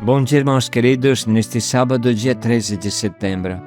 Bom dia, irmãos queridos, neste sábado, dia 13 de setembro.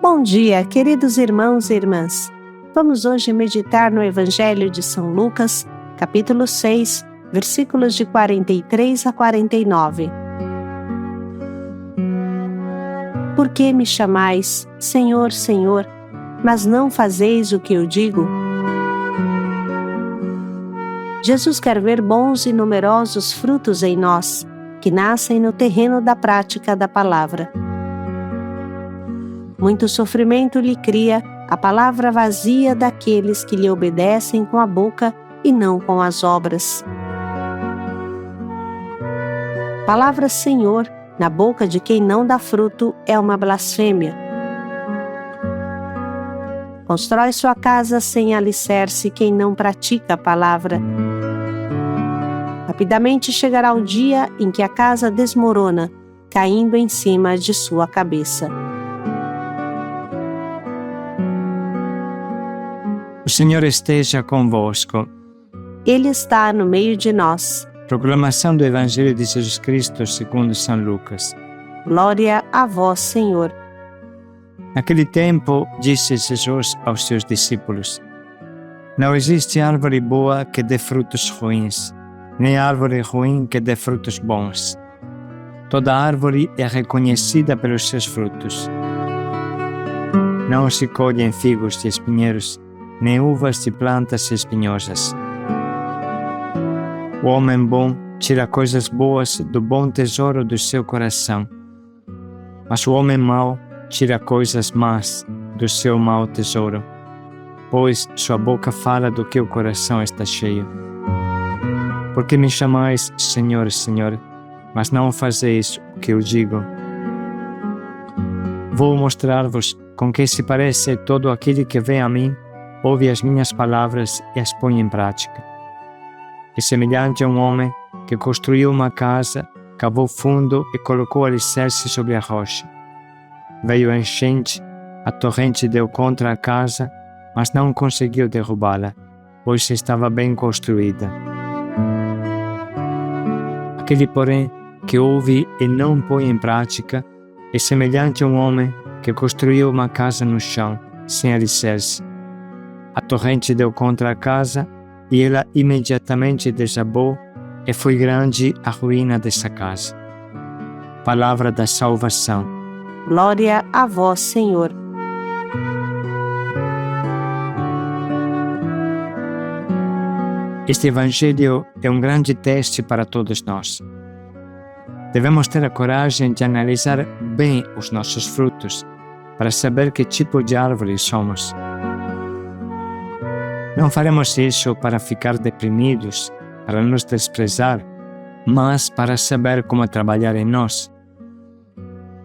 Bom dia, queridos irmãos e irmãs. Vamos hoje meditar no Evangelho de São Lucas, capítulo 6, versículos de 43 a 49. Por que me chamais, Senhor, Senhor, mas não fazeis o que eu digo? Jesus quer ver bons e numerosos frutos em nós, que nascem no terreno da prática da palavra. Muito sofrimento lhe cria a palavra vazia daqueles que lhe obedecem com a boca e não com as obras. Palavra Senhor, na boca de quem não dá fruto, é uma blasfêmia. Constrói sua casa sem alicerce quem não pratica a palavra. Rapidamente chegará o dia em que a casa desmorona, caindo em cima de sua cabeça. O Senhor esteja convosco. Ele está no meio de nós. Proclamação do Evangelho de Jesus Cristo segundo São Lucas. Glória a vós, Senhor. Naquele tempo, disse Jesus aos seus discípulos: Não existe árvore boa que dê frutos ruins, nem árvore ruim que dê frutos bons. Toda árvore é reconhecida pelos seus frutos. Não se colhem figos de espinheiros, nem uvas de plantas espinhosas. O homem bom tira coisas boas do bom tesouro do seu coração, mas o homem mau tira coisas más do seu mau tesouro, pois sua boca fala do que o coração está cheio. Porque me chamais Senhor, Senhor, mas não fazeis o que eu digo? Vou mostrar-vos com que se parece todo aquele que vem a mim, ouve as minhas palavras e as põe em prática. É semelhante a um homem que construiu uma casa, cavou fundo e colocou alicerce sobre a rocha. Veio a enchente, a torrente deu contra a casa, mas não conseguiu derrubá-la, pois estava bem construída. Aquele, porém, que ouve e não põe em prática, é semelhante a um homem que construiu uma casa no chão, sem alicerce. A torrente deu contra a casa, e ela imediatamente desabou, e foi grande a ruína dessa casa. Palavra da salvação. Glória a vós, Senhor. Este Evangelho é um grande teste para todos nós. Devemos ter a coragem de analisar bem os nossos frutos, para saber que tipo de árvore somos. Não faremos isso para ficar deprimidos, para nos desprezar, mas para saber como trabalhar em nós.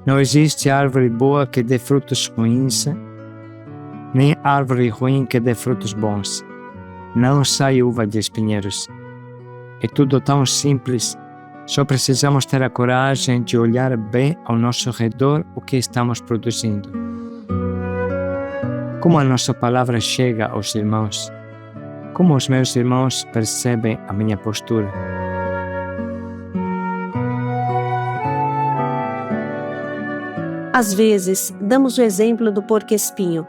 Não existe árvore boa que dê frutos ruins, nem árvore ruim que dê frutos bons. Não sai uva de espinheiros. É tudo tão simples, só precisamos ter a coragem de olhar bem ao nosso redor o que estamos produzindo. Como a nossa palavra chega aos irmãos? Como os meus irmãos percebem a minha postura? Às vezes, damos o exemplo do porco-espinho.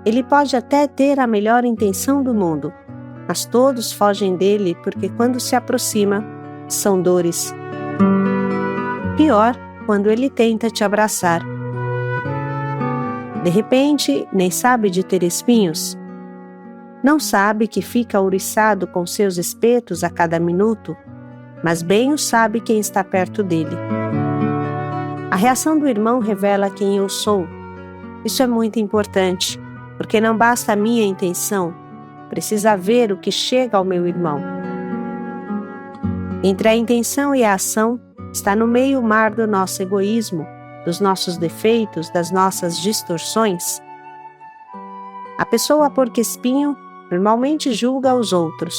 Ele pode até ter a melhor intenção do mundo, mas todos fogem dele porque quando se aproxima, são dores. Pior, quando ele tenta te abraçar. De repente, nem sabe de ter espinhos. Não sabe que fica ouriçado com seus espetos a cada minuto, mas bem o sabe quem está perto dele. A reação do irmão revela quem eu sou. Isso é muito importante, porque não basta a minha intenção, precisa ver o que chega ao meu irmão. Entre a intenção e a ação está no meio mar do nosso egoísmo, dos nossos defeitos, das nossas distorções. A pessoa porco-espinho normalmente julga os outros,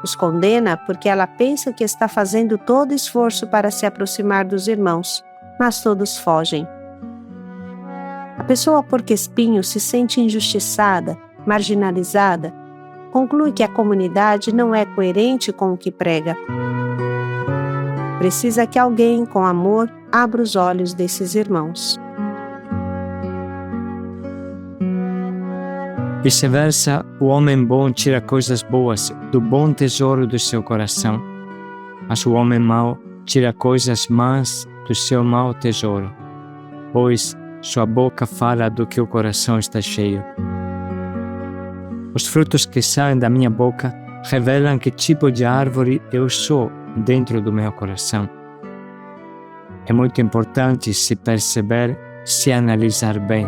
os condena porque ela pensa que está fazendo todo esforço para se aproximar dos irmãos, mas todos fogem. A pessoa porco-espinho se sente injustiçada, marginalizada, conclui que a comunidade não é coerente com o que prega. precisa que alguém com amor abra os olhos desses irmãos. Vice-versa, o homem bom tira coisas boas do bom tesouro do seu coração, mas o homem mau tira coisas más do seu mau tesouro, pois sua boca fala do que o coração está cheio. Os frutos que saem da minha boca revelam que tipo de árvore eu sou dentro do meu coração. É muito importante se perceber, se analisar bem.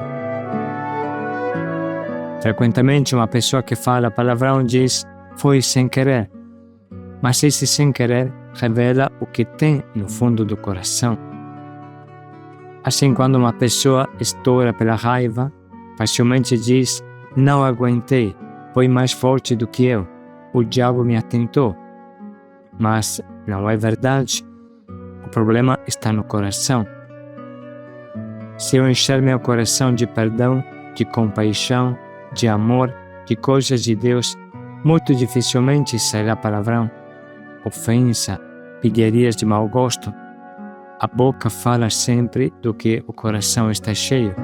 Frequentemente uma pessoa que fala palavrão diz foi sem querer, mas esse sem querer revela o que tem no fundo do coração. Assim, quando uma pessoa estoura pela raiva, facilmente diz não aguentei, foi mais forte do que eu, o diabo me atentou. Mas não é verdade. O problema está no coração. Se eu encher meu coração de perdão, de compaixão, de amor, de coisas de Deus, muito dificilmente sairá palavrão, ofensa, pilharias de mau gosto. A boca fala sempre do que o coração está cheio.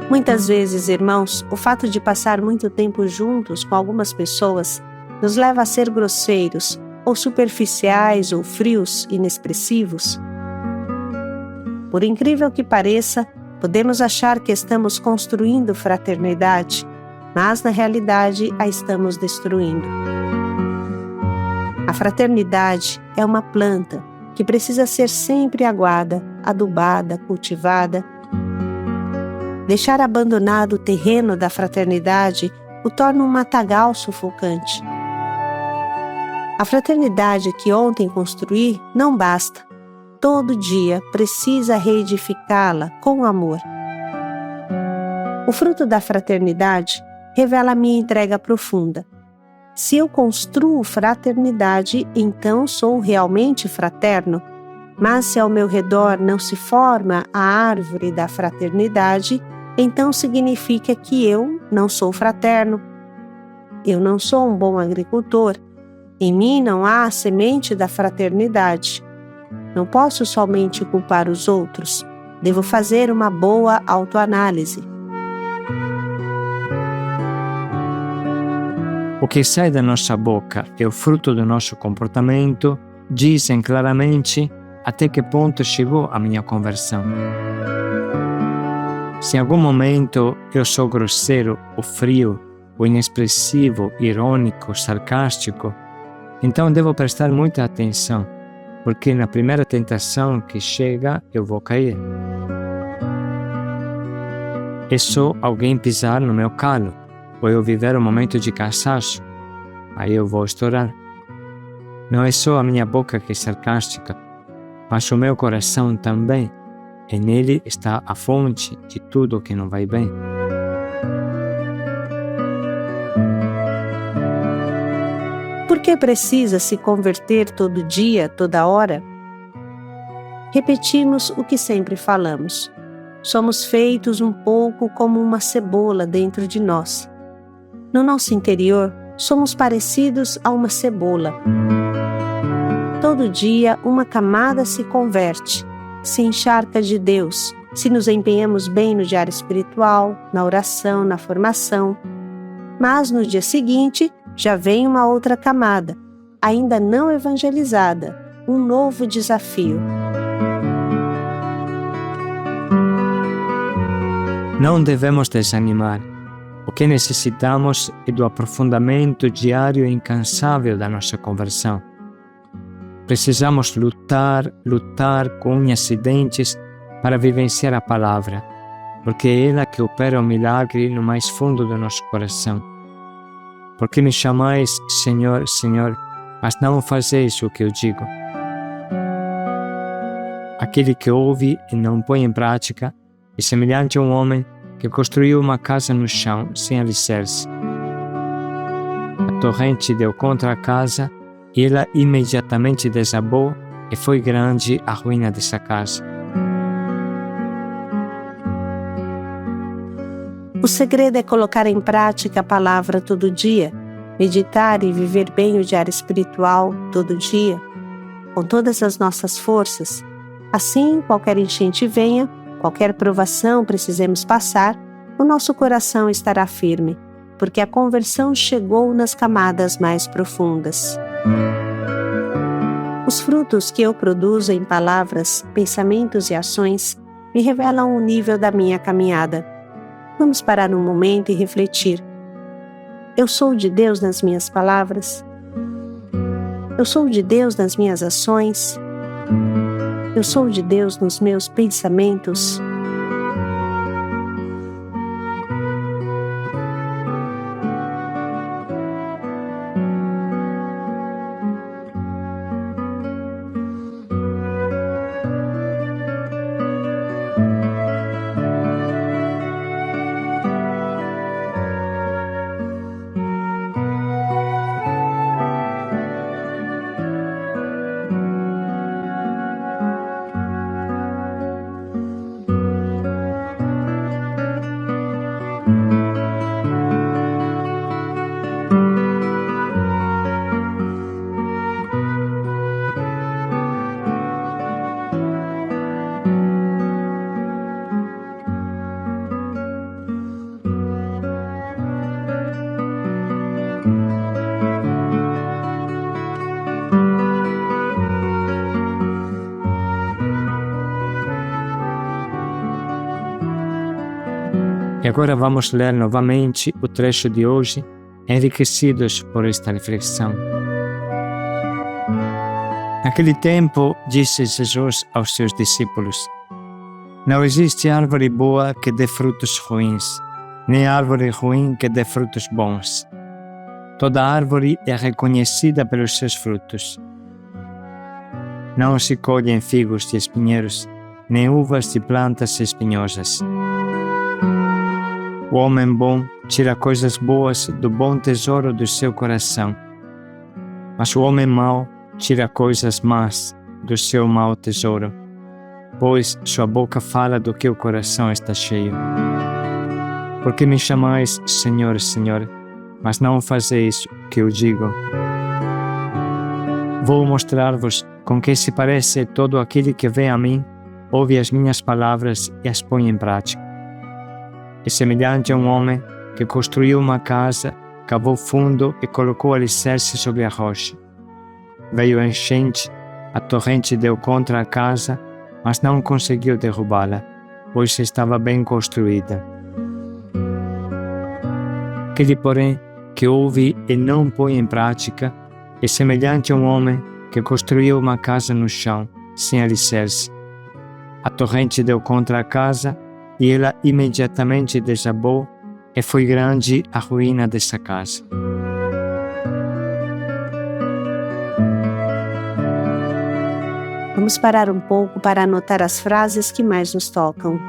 Muitas vezes, irmãos, o fato de passar muito tempo juntos com algumas pessoas nos leva a ser grosseiros, ou superficiais, ou frios, inexpressivos. Por incrível que pareça, podemos achar que estamos construindo fraternidade, mas na realidade a estamos destruindo. A fraternidade é uma planta que precisa ser sempre aguada, adubada, cultivada. Deixar abandonado o terreno da fraternidade o torna um matagal sufocante. A fraternidade que ontem construí não basta. Todo dia precisa reedificá-la com amor. O fruto da fraternidade revela a minha entrega profunda. Se eu construo fraternidade, então sou realmente fraterno. Mas se ao meu redor não se forma a árvore da fraternidade, então significa que eu não sou fraterno. Eu não sou um bom agricultor. Em mim não há a semente da fraternidade. Não posso somente culpar os outros. Devo fazer uma boa autoanálise. O que sai da nossa boca e o fruto do nosso comportamento dizem claramente até que ponto chegou a minha conversão. Se em algum momento eu sou grosseiro, ou frio, ou inexpressivo, irônico, sarcástico, então devo prestar muita atenção, porque na primeira tentação que chega eu vou cair. É só alguém pisar no meu calo, ou eu viver um momento de cansaço, aí eu vou estourar. Não é só a minha boca que é sarcástica, mas o meu coração também, e nele está a fonte de tudo que não vai bem. Por que precisa se converter todo dia, toda hora? Repetimos o que sempre falamos. Somos feitos um pouco como uma cebola dentro de nós. No nosso interior, somos parecidos a uma cebola. Todo dia, uma camada se converte, se encharca de Deus, se nos empenhamos bem no diário espiritual, na oração, na formação. Mas no dia seguinte, já vem uma outra camada, ainda não evangelizada, um novo desafio. Não devemos desanimar. O que necessitamos é do aprofundamento diário e incansável da nossa conversão. Precisamos lutar com unhas e dentes para vivenciar a palavra, porque é ela que opera o milagre no mais fundo do nosso coração. Porque me chamais Senhor, Senhor, mas não fazeis o que eu digo. Aquele que ouve e não põe em prática é semelhante a um homem que construiu uma casa no chão sem alicerce. A torrente deu contra a casa e ela imediatamente desabou e foi grande a ruína dessa casa. O segredo é colocar em prática a palavra todo dia, meditar e viver bem o diário espiritual todo dia, com todas as nossas forças. Assim, qualquer enchente venha, qualquer provação precisemos passar, o nosso coração estará firme, porque a conversão chegou nas camadas mais profundas. Os frutos que eu produzo em palavras, pensamentos e ações me revelam o nível da minha caminhada. Vamos parar um momento e refletir. Eu sou de Deus nas minhas palavras? Eu sou de Deus nas minhas ações? Eu sou de Deus nos meus pensamentos? E agora vamos ler novamente o trecho de hoje, enriquecidos por esta reflexão. Naquele tempo, disse Jesus aos seus discípulos: Não existe árvore boa que dê frutos ruins, nem árvore ruim que dê frutos bons. Toda árvore é reconhecida pelos seus frutos. Não se colhem figos de espinheiros, nem uvas de plantas espinhosas. O homem bom tira coisas boas do bom tesouro do seu coração, mas o homem mau tira coisas más do seu mau tesouro, pois sua boca fala do que o coração está cheio. Porque me chamais Senhor, Senhor, mas não fazeis o que eu digo? Vou mostrar-vos com que se parece todo aquele que vem a mim, ouve as minhas palavras e as põe em prática. É semelhante a um homem que construiu uma casa, cavou fundo e colocou alicerce sobre a rocha. Veio a enchente, a torrente deu contra a casa, mas não conseguiu derrubá-la, pois estava bem construída. Aquele, porém, que ouve e não põe em prática, é semelhante a um homem que construiu uma casa no chão, sem alicerce. A torrente deu contra a casa, e ela imediatamente desabou, e foi grande a ruína dessa casa. Vamos parar um pouco para anotar as frases que mais nos tocam.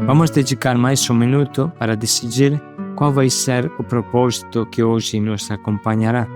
Vamos dedicar mais um minuto para decidir qual vai ser o propósito que hoje nos acompanhará.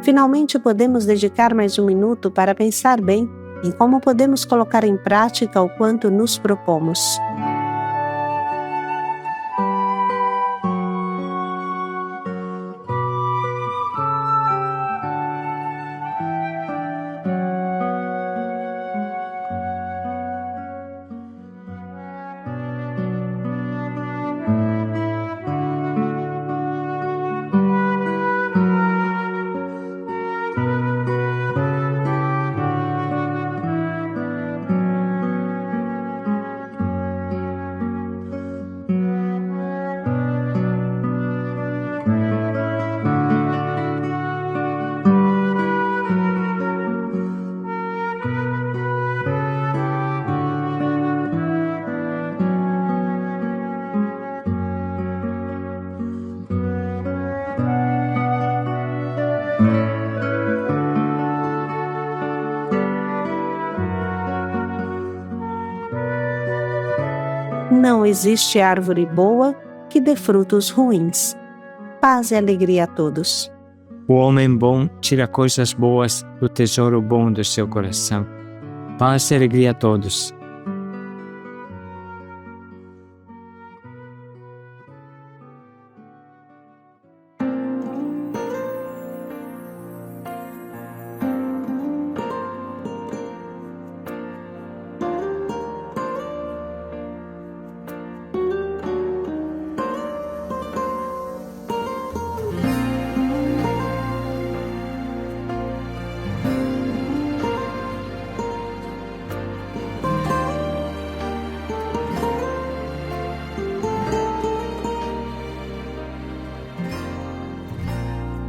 Finalmente, podemos dedicar mais um minuto para pensar bem em como podemos colocar em prática o quanto nos propomos. Não existe árvore boa que dê frutos ruins. Paz e alegria a todos. O homem bom tira coisas boas do tesouro bom do seu coração. Paz e alegria a todos.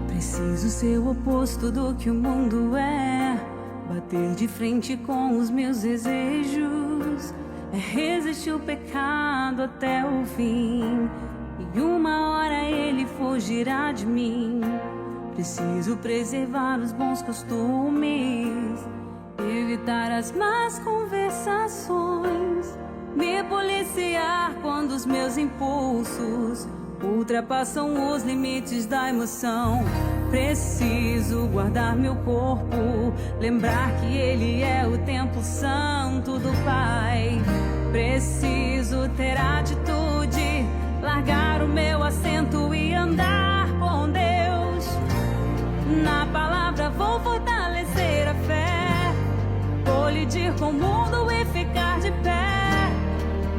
Preciso ser o oposto do que o mundo é, bater de frente com os meus desejos, é resistir o pecado até o fim, e uma hora ele fugirá de mim. Preciso preservar os bons costumes, evitar as más conversações, me policiar quando os meus impulsos ultrapassam os limites da emoção. Preciso guardar meu corpo, lembrar que ele é o templo santo do Pai. Preciso ter atitude, largar o meu assento e andar com Deus. Na palavra vou fortalecer a fé, colidir com o mundo e ficar de pé.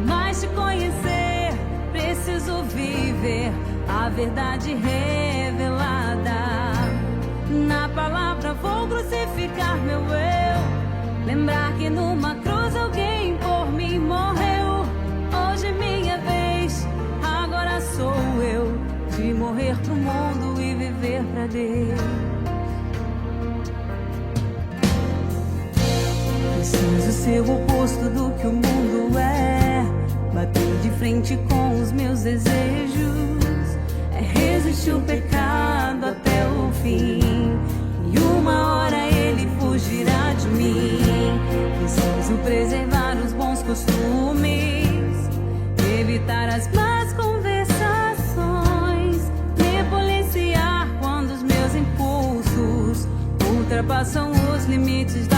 Mas te conhecer, preciso viver a verdade revelada. Na palavra vou crucificar meu eu, lembrar que numa cruz alguém por mim morreu. Hoje é minha vez, agora sou eu, de morrer pro mundo e viver pra Deus. Preciso ser o oposto do que o mundo é, bater de frente com os meus desejos, é resistir o pecado até o fim, e uma hora ele fugirá de mim. Preciso preservar os bons costumes, evitar as más conversações, me policiar quando os meus impulsos ultrapassam os limites da